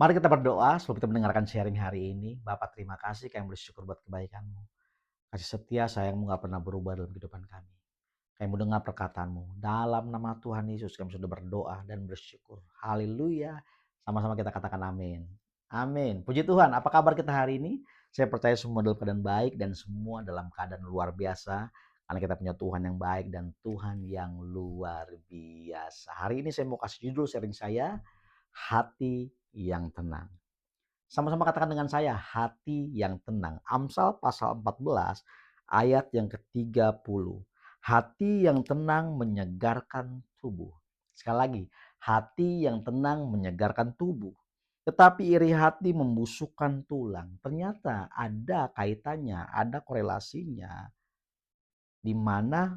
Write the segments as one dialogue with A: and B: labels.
A: Mari kita berdoa sebelum kita mendengarkan sharing hari ini. Bapak terima kasih kami bersyukur buat kebaikan-Mu. Kasih setia sayang-Mu gak pernah berubah dalam kehidupan kami. Kami mendengar perkataan-Mu. Dalam nama Tuhan Yesus kami sudah berdoa dan bersyukur. Haleluya. Sama-sama kita katakan amin. Amin. Puji Tuhan. Apa kabar kita hari ini? Saya percaya semua dalam keadaan baik dan semua dalam keadaan luar biasa. Karena kita punya Tuhan yang baik dan Tuhan yang luar biasa. Hari ini saya mau kasih judul sharing saya, hati yang tenang. Sama-sama katakan dengan saya, hati yang tenang. Amsal pasal 14 ayat yang ke-30. Hati yang tenang menyegarkan tubuh. Sekali lagi, hati yang tenang menyegarkan tubuh. Tetapi iri hati membusukkan tulang. Ternyata ada kaitannya, ada korelasinya di mana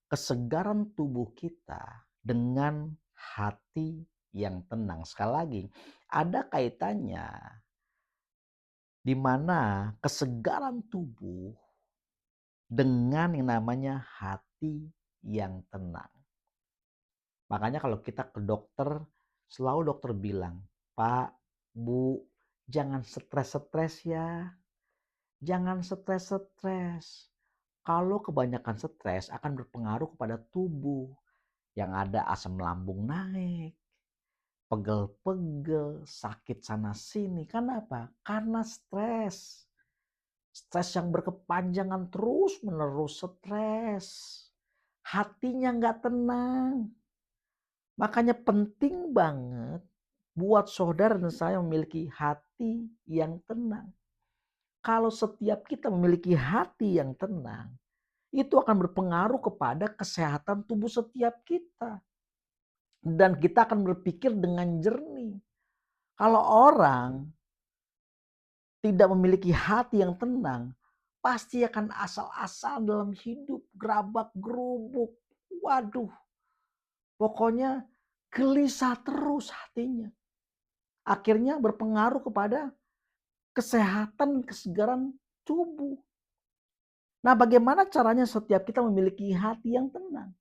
A: kesegaran tubuh kita dengan hati yang tenang. Sekali lagi, ada kaitannya di mana kesegaran tubuh dengan yang namanya hati yang tenang. Makanya kalau kita ke dokter, selalu dokter bilang, "Pak, Bu, jangan stres-stres ya. Jangan stres-stres. Kalau kebanyakan stres akan berpengaruh kepada tubuh. Yang ada asam lambung naik, pegel-pegel, sakit sana sini. Kenapa? Karena stres. Stres yang berkepanjangan terus-menerus stres. Hatinya nggak tenang. Makanya penting banget buat saudara dan saya memiliki hati yang tenang. Kalau setiap kita memiliki hati yang tenang, itu akan berpengaruh kepada kesehatan tubuh setiap kita. Dan kita akan berpikir dengan jernih. Kalau orang tidak memiliki hati yang tenang, pasti akan asal-asal dalam hidup, gerabak gerubuk. Waduh, pokoknya gelisah terus hatinya. Akhirnya berpengaruh kepada kesehatan, kesegaran tubuh. Nah, bagaimana caranya setiap kita memiliki hati yang tenang?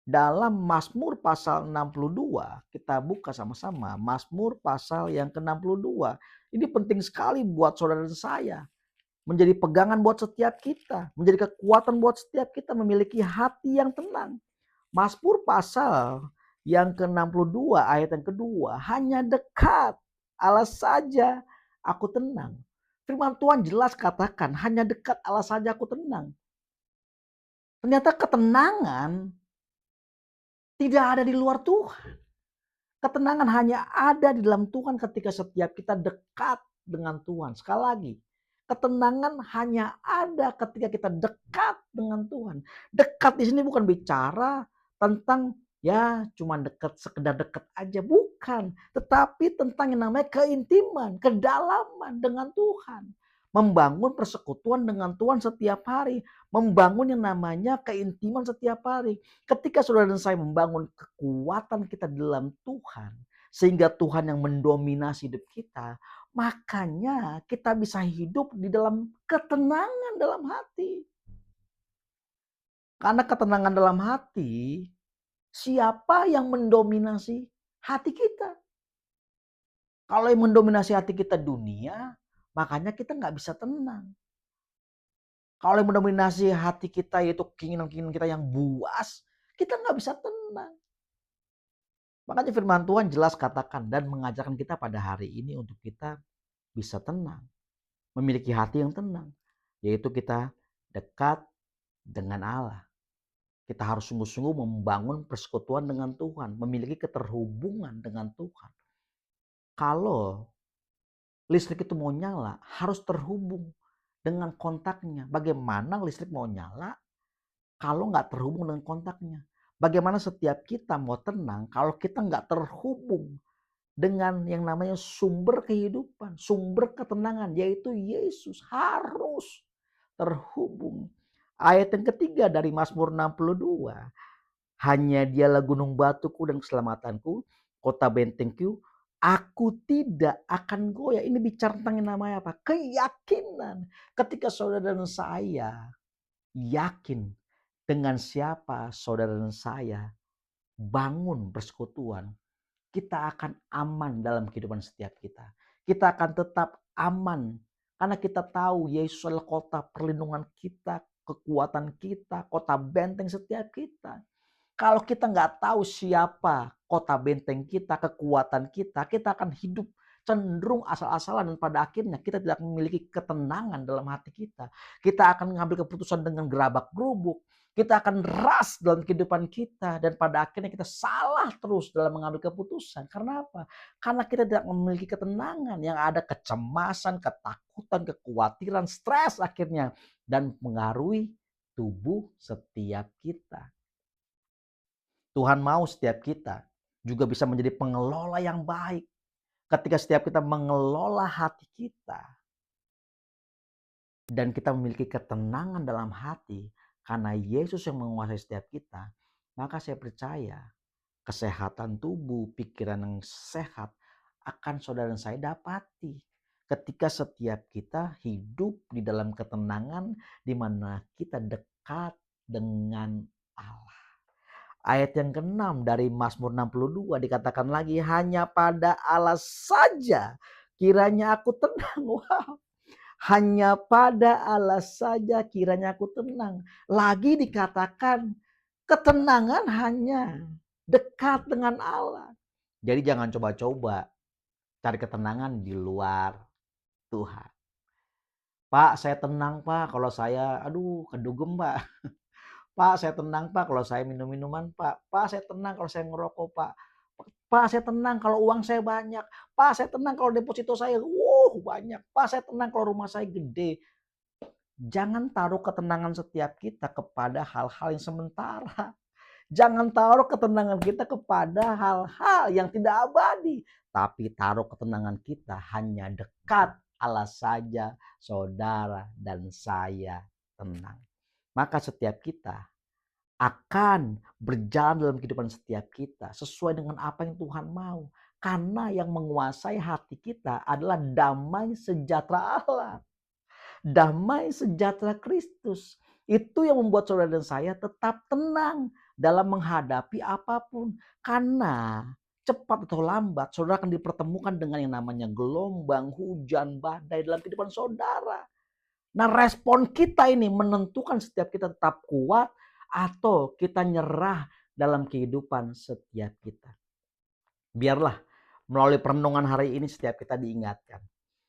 A: Dalam Mazmur pasal 62, kita buka sama-sama. Mazmur pasal yang ke-62. Ini penting sekali buat saudara dan saya. Menjadi pegangan buat setiap kita. Menjadi kekuatan buat setiap kita memiliki hati yang tenang. Mazmur pasal yang ke-62 ayat yang kedua. Hanya dekat Allah saja aku tenang. Firman Tuhan jelas katakan hanya dekat Allah saja aku tenang. Ternyata ketenangan tidak ada di luar Tuhan. Ketenangan hanya ada di dalam Tuhan ketika setiap kita dekat dengan Tuhan. Sekali lagi, ketenangan hanya ada ketika kita dekat dengan Tuhan. Dekat di sini bukan bicara tentang ya cuma dekat, sekedar dekat aja. Bukan. Tetapi tentang yang namanya keintiman, kedalaman dengan Tuhan. Membangun persekutuan dengan Tuhan setiap hari. Membangun yang namanya keintiman setiap hari. Ketika saudara dan saya membangun kekuatan kita dalam Tuhan, sehingga Tuhan yang mendominasi hidup kita, makanya kita bisa hidup di dalam ketenangan dalam hati. Karena ketenangan dalam hati, siapa yang mendominasi hati kita? Kalau yang mendominasi hati kita dunia, makanya kita nggak bisa tenang. Kalau yang mendominasi hati kita yaitu keinginan-keinginan kita yang buas, kita nggak bisa tenang. Makanya firman Tuhan jelas katakan dan mengajarkan kita pada hari ini untuk kita bisa tenang. Memiliki hati yang tenang. Yaitu kita dekat dengan Allah. Kita harus sungguh-sungguh membangun persekutuan dengan Tuhan. Memiliki keterhubungan dengan Tuhan. Kalau listrik itu mau nyala, harus terhubung dengan kontaknya. Bagaimana listrik mau nyala kalau nggak terhubung dengan kontaknya? Bagaimana setiap kita mau tenang kalau kita nggak terhubung dengan yang namanya sumber kehidupan, sumber ketenangan, yaitu Yesus. Harus terhubung. Ayat yang ketiga dari Mazmur 62. Hanya dialah gunung batuku dan keselamatanku, kota bentengku, aku tidak akan goyah. Ini bicara tentang yang namanya apa? Keyakinan. Ketika saudara dan saya yakin dengan siapa saudara dan saya bangun persekutuan, kita akan aman dalam kehidupan setiap kita. Kita akan tetap aman karena kita tahu Yesus adalah kota perlindungan kita, kekuatan kita, kota benteng setiap kita. Kalau kita nggak tahu siapa kota benteng kita, kekuatan kita akan hidup cenderung asal-asalan dan pada akhirnya kita tidak memiliki ketenangan dalam hati kita. Kita akan mengambil keputusan dengan gerabak-gerubuk. Kita akan ras dalam kehidupan kita dan pada akhirnya kita salah terus dalam mengambil keputusan. Karena apa? Karena kita tidak memiliki ketenangan, yang ada kecemasan, ketakutan, kekhawatiran, stres akhirnya dan mengaruhi tubuh setiap kita. Tuhan mau setiap kita juga bisa menjadi pengelola yang baik. Ketika setiap kita mengelola hati kita dan kita memiliki ketenangan dalam hati karena Yesus yang menguasai setiap kita, maka saya percaya kesehatan tubuh, pikiran yang sehat akan saudara dan saya dapati. Ketika setiap kita hidup di dalam ketenangan di mana kita dekat dengan Allah. Ayat yang ke-6 dari Mazmur 62 dikatakan lagi, hanya pada Allah saja kiranya aku tenang. Wow. Hanya pada Allah saja kiranya aku tenang. Lagi dikatakan ketenangan hanya dekat dengan Allah. Jadi jangan coba-coba cari ketenangan di luar Tuhan. Pak, saya tenang Pak kalau saya kedugem Pak. Pak, saya tenang Pak kalau saya minum minuman Pak. Pak, saya tenang kalau saya ngerokok Pak. Pak, saya tenang kalau uang saya banyak. Pak, saya tenang kalau deposito saya banyak. Pak, saya tenang kalau rumah saya gede. Jangan taruh ketenangan setiap kita kepada hal-hal yang sementara. Jangan taruh ketenangan kita kepada hal-hal yang tidak abadi. Tapi taruh ketenangan kita hanya dekat Allah saja, saudara dan saya tenang. Maka setiap kita akan berjalan dalam kehidupan setiap kita sesuai dengan apa yang Tuhan mau. Karena yang menguasai hati kita adalah damai sejahtera Allah. Damai sejahtera Kristus. Itu yang membuat saudara dan saya tetap tenang dalam menghadapi apapun. Karena cepat atau lambat saudara akan dipertemukan dengan yang namanya gelombang, hujan, badai dalam kehidupan saudara. Nah, respon kita ini menentukan setiap kita tetap kuat atau kita nyerah dalam kehidupan setiap kita. Biarlah melalui perenungan hari ini setiap kita diingatkan.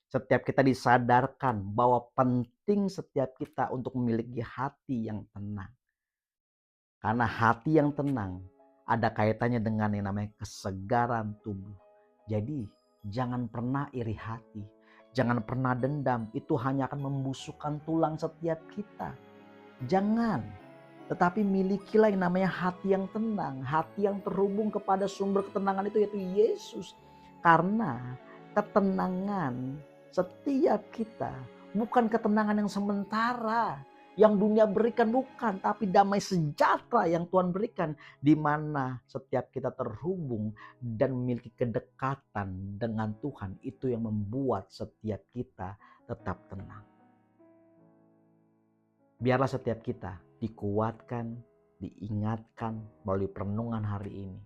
A: Setiap kita disadarkan bahwa penting setiap kita untuk memiliki hati yang tenang. Karena hati yang tenang ada kaitannya dengan yang namanya kesegaran tubuh. Jadi jangan pernah iri hati. Jangan pernah dendam. Itu hanya akan membusukkan tulang setiap kita. Jangan. Tetapi milikilah yang namanya hati yang tenang. Hati yang terhubung kepada sumber ketenangan itu yaitu Yesus. Karena ketenangan setiap kita bukan ketenangan yang sementara. Yang dunia berikan bukan, tapi damai sejahtera yang Tuhan berikan. Di mana setiap kita terhubung dan memiliki kedekatan dengan Tuhan. Itu yang membuat setiap kita tetap tenang. Biarlah setiap kita dikuatkan, diingatkan melalui perenungan hari ini.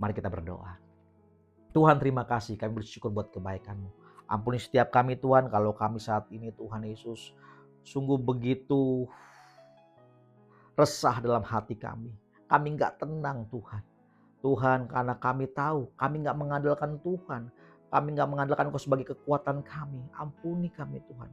A: Mari kita berdoa. Tuhan, terima kasih, kami bersyukur buat kebaikan-Mu. Ampuni setiap kami Tuhan, kalau kami saat ini Tuhan Yesus sungguh begitu resah dalam hati kami. Kami gak tenang Tuhan. Tuhan, karena kami tahu kami gak mengandalkan Tuhan. Kami gak mengandalkan Engkau sebagai kekuatan kami. Ampuni kami Tuhan.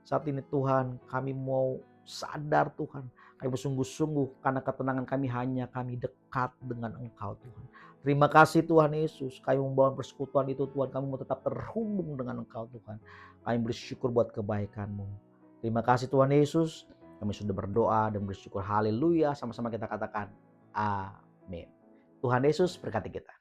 A: Saat ini Tuhan, kami mau sadar Tuhan. Kami bersungguh-sungguh karena ketenangan kami hanya kami dekat dengan Engkau Tuhan. Terima kasih Tuhan Yesus. Kami membawa persekutuan itu Tuhan. Kami mau tetap terhubung dengan Engkau Tuhan. Kami bersyukur buat kebaikan-Mu. Terima kasih Tuhan Yesus. Kami sudah berdoa dan bersyukur. Haleluya. Sama-sama kita katakan amin. Tuhan Yesus berkati kita.